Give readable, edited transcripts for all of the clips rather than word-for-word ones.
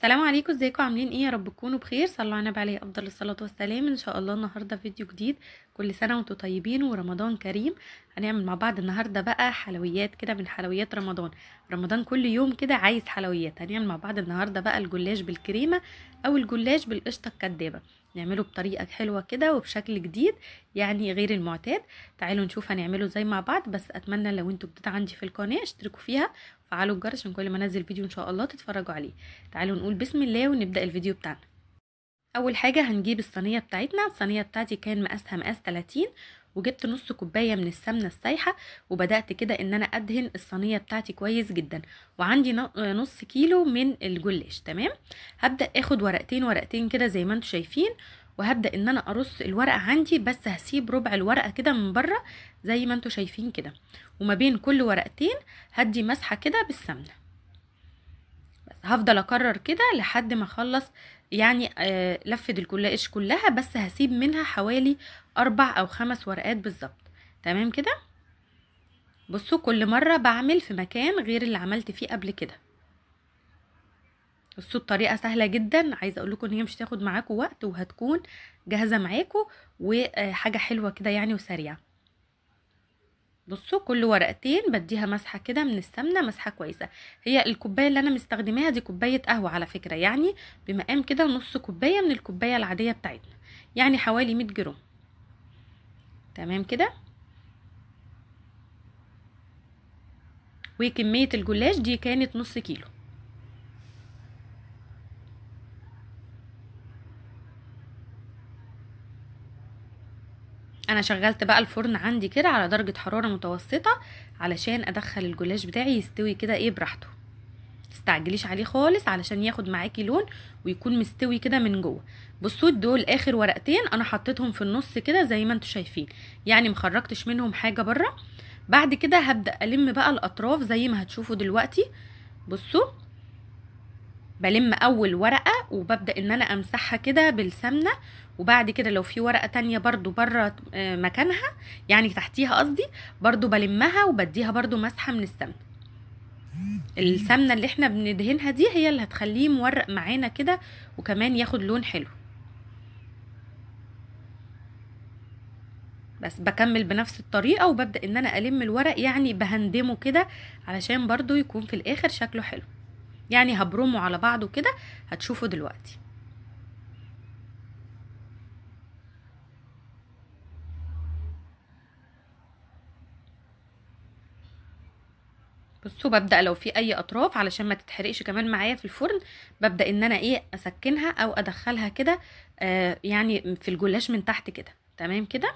السلام عليكم، ازيكم؟ عاملين ايه؟ يا رب تكونوا بخير. صلوا على النبي عليه افضل الصلاه والسلام. ان شاء الله النهارده فيديو جديد. كل سنه وانتم طيبين ورمضان كريم. هنعمل مع بعض النهارده بقى حلويات كده من حلويات رمضان. رمضان كل يوم كده عايز حلويات. هنعمل مع بعض النهارده بقى الجلاش بالكريمه او الجلاش بالقشطه الكدابه. نعمله بطريقه حلوه كده وبشكل جديد، يعني غير المعتاد. تعالوا نشوف هنعمله ازاي مع بعض. بس اتمنى لو انتوا جديد عندي في القناه اشتركوا فيها، فعلوا الجرس عشان كل ما انزل فيديو ان شاء الله تتفرجوا عليه. تعالوا نقول بسم الله ونبدأ الفيديو بتاعنا. اول حاجة هنجيب الصينية بتاعتنا. الصينية بتاعتي كان مقاسها مقاس 30، وجبت نص كوباية من السمنة السايحة، وبدأت كده ان انا ادهن الصينية بتاعتي كويس جدا. وعندي نص كيلو من الجلاش. تمام، هبدأ اخد ورقتين ورقتين كده زي ما انتم شايفين، وهبدأ ان انا ارص الورقة عندي، بس هسيب ربع الورقة كده من بره زي ما انتم شايفين كده. وما بين كل ورقتين هدي مسحة كده بالسمنة. هفضل اكرر كده لحد ما اخلص، يعني لفة الجلاش كلها، بس هسيب منها حوالي 4 أو 5 ورقات بالظبط. تمام كده. بصوا كل مرة بعمل في مكان غير اللي عملت فيه قبل كده. بصوا الطريقة سهلة جدا. عايزة اقول لكم ان هي مش هتاخد معاكم وقت، وهتكون جاهزة معاكم وحاجة حلوة كده يعني وسريعة. بصوا كل ورقتين بديها مسحه كده من السمنه، مسحه كويسه. هي الكوبايه اللي انا مستخدماها دي كوبايه قهوه على فكره، يعني بمقام كده نص كوبايه من الكوبايه العاديه بتاعتنا، يعني حوالي 100 جرام. تمام كده. وكميه الجلاش دي كانت نص كيلو. انا شغلت بقى الفرن عندي كده على درجه حراره متوسطه، علشان ادخل الجلاش بتاعي يستوي كده ايه براحته. تستعجليش عليه خالص علشان ياخد معاكي لون ويكون مستوي كده من جوه. بصوا دول اخر ورقتين انا حطيتهم في النص كده زي ما انتم شايفين، يعني مخرجتش منهم حاجه بره. بعد كده هبدا الم بقى الاطراف زي ما هتشوفوا دلوقتي. بصوا بلم اول ورقه وببدا ان انا امسحها كده بالسمنه، وبعد كده لو في ورقه تانية برضو بره مكانها، يعني تحتيها قصدي، برضو بلمها وبديها برضو مسحه من السمنه. السمنه اللي احنا بندهنها دي هي اللي هتخليه مورق معانا كده، وكمان ياخد لون حلو. بس بكمل بنفس الطريقه وببدا ان انا الم الورق، يعني بهندمه كده علشان برضو يكون في الاخر شكله حلو، يعني هبرمه على بعضه كده. هتشوفوا دلوقتي. بصوا ببدأ لو في اي اطراف علشان ما تتحرقش كمان معايا في الفرن، ببدأ ان انا ايه اسكنها او ادخلها كده يعني في الجلاش من تحت كده. تمام كده.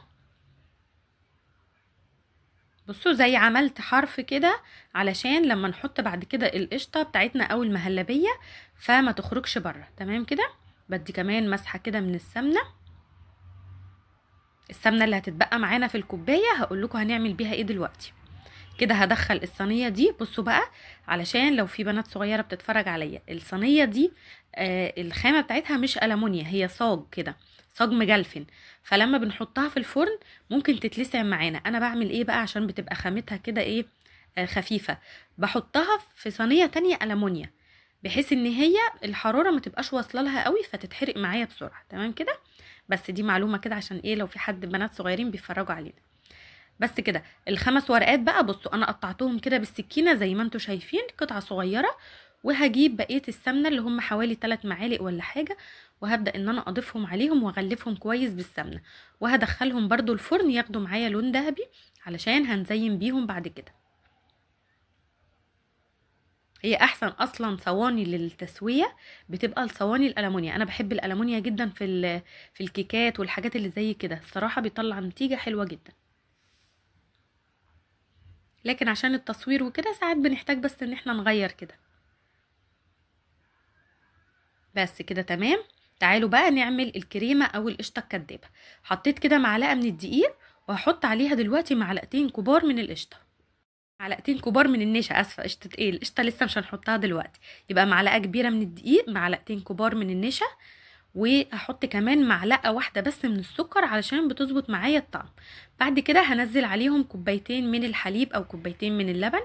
بصوا زي عملت حرف كده علشان لما نحط بعد كده القشطة بتاعتنا او المهلبية فما تخرجش بره. تمام كده. بدي كمان مسحة كده من السمنة. السمنة اللي هتتبقى معانا في الكوباية هقول لكم هنعمل بيها ايه دلوقتي. كده هدخل الصينيه دي. بصوا بقى علشان لو في بنات صغيره بتتفرج عليا، الصينيه دي الخامه بتاعتها مش ألمونيا، هي صاج كده، صاج مجلفن. فلما بنحطها في الفرن ممكن تتلسع معانا. انا بعمل ايه بقى عشان بتبقى خامتها كده ايه خفيفه؟ بحطها في صينيه تانية ألمونيا، بحيث ان هي الحراره ما تبقاش واصله لها قوي فتتحرق معايا بسرعه. تمام كده. بس دي معلومه كده عشان ايه لو في حد بنات صغيرين بيتفرجوا علينا. بس كده الخمس ورقات بقى. بصوا انا قطعتهم كده بالسكينه زي ما انتم شايفين قطعه صغيره، وهجيب بقيه السمنه اللي هم حوالي 3 معالق ولا حاجه، وهبدا ان انا اضيفهم عليهم واغلفهم كويس بالسمنه، وهدخلهم برضو الفرن ياخدوا معايا لون ذهبي علشان هنزين بيهم بعد كده. هي احسن اصلا صواني للتسويه بتبقى الصواني الالمونيا. انا بحب الالمونيا جدا في الكيكات والحاجات اللي زي كده، الصراحه بيطلع نتيجه حلوه جدا. لكن عشان التصوير وكده ساعات بنحتاج بس ان احنا نغير كده. بس كده تمام. تعالوا بقى نعمل الكريمة او القشطة الكدابة. حطيت كده معلقة من الدقيق، وهحط عليها دلوقتي معلقتين كبار من القشطة. معلقتين كبار من النشا، اسفة، قشطة القشطة لسه مش هنحطها دلوقتي. يبقى معلقة كبيرة من الدقيق، معلقتين كبار من النشا، وهحط كمان معلقه واحده بس من السكر علشان بتظبط معايا الطعم. بعد كده هنزل عليهم كوبايتين من الحليب او كوبايتين من اللبن،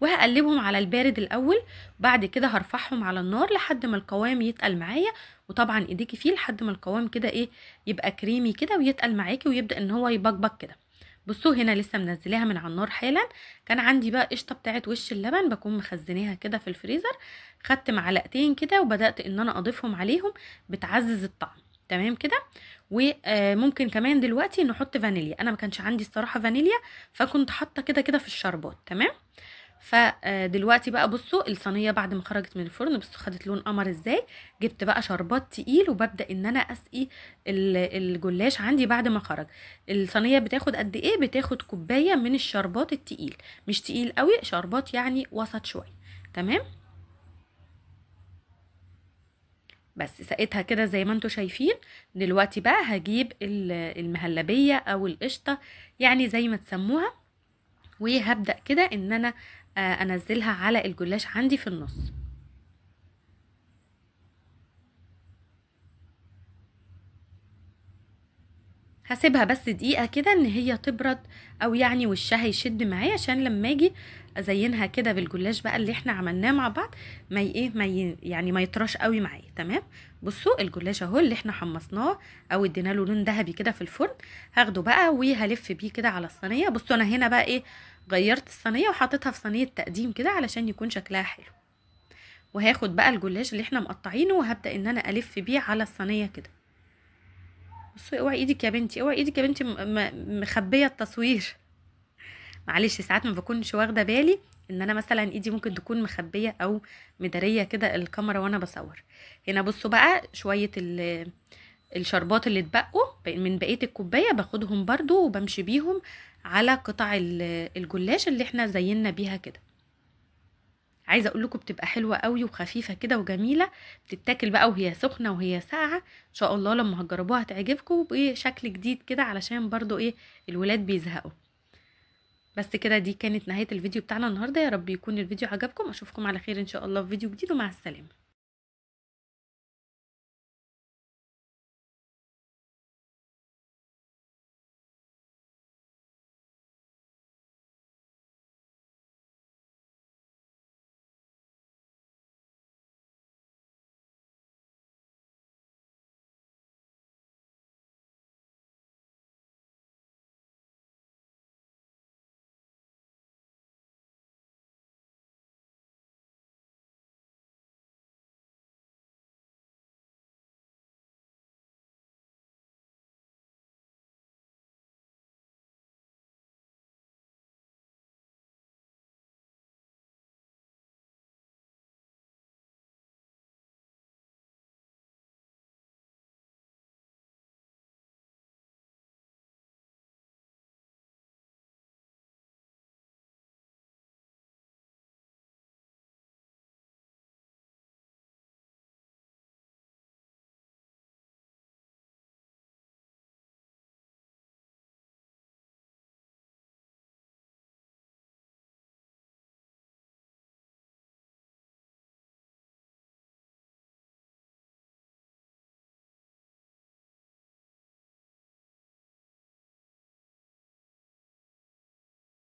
وهقلبهم على البارد الاول. بعد كده هرفعهم على النار لحد ما القوام يتقل معايا، وطبعا ايديكي فيه لحد ما القوام كده ايه يبقى كريمي كده ويتقل معاكي ويبدا ان هو يبقبق كده. بصوا هنا لسه منزلاها من على النار حالا. كان عندي بقى قشطه بتاعت وش اللبن بكون مخزناها كده في الفريزر، خدت معلقتين كده وبدات ان انا اضيفهم عليهم، بتعزز الطعم. تمام كده. وممكن كمان دلوقتي نحط فانيليا، انا ما كانش عندي الصراحه فانيليا فكنت حاطه كده كده في الشربات. تمام. فدلوقتي بقى بصوا الصينيه بعد ما خرجت من الفرن بصوا خدت لون قمر ازاي. جبت بقى شربات تقيل وببدا ان انا اسقي الجلاش عندي بعد ما خرج. الصينيه بتاخد قد ايه؟ بتاخد كوبايه من الشربات التقيل، مش تقيل قوي، شربات يعني وسط شويه. تمام. بس سقيتها كده زي ما انتوا شايفين. دلوقتي بقى هجيب المهلبيه او القشطه، يعني زي ما تسموها، وهبدا كده ان انا انزلها على الجلاش عندي في النص. هسيبها بس دقيقة كده ان هي تبرد، او يعني وشها يشد معايا، عشان لما اجي ازينها كده بالجلاش بقى اللي احنا عملناه مع بعض ما ايه يعني ما يطرش قوي معايا. تمام. بصوا الجلاش اهو اللي احنا حمصناه او ادينا له لون ذهبي كده في الفرن. هاخده بقى وهلف بيه كده على الصينية. بصوا انا هنا بقى ايه غيرت الصينية وحطيتها في صينية تقديم كده علشان يكون شكلها حلو. وهاخد بقى الجلاش اللي احنا مقطعينه وهبدأ ان انا الف بيه على الصينية كده. بصي اوعي ايدك يا بنتي، اوعي ايدك يا بنتي، مخبيه التصوير. معلش ساعات ما بكونش واخده بالي ان انا مثلا ايدي ممكن تكون مخبيه او مداريه كده الكاميرا وانا بصور. هنا بصوا بقى شويه الشربات اللي اتبقوا من بقيه الكوبايه باخدهم برضو وبمشي بيهم على قطع الجلاش اللي احنا زينا بيها كده. عايزه اقول لكم بتبقى حلوه قوي وخفيفه كده وجميله، بتتاكل بقى وهي سخنه وهي ساقعه. ان شاء الله لما هتجربوها هتعجبكم بشكل جديد كده، علشان برضو ايه الولاد بيزهقوا. بس كده دي كانت نهايه الفيديو بتاعنا النهارده. يا رب يكون الفيديو عجبكم، اشوفكم على خير ان شاء الله في فيديو جديد، ومع السلامه.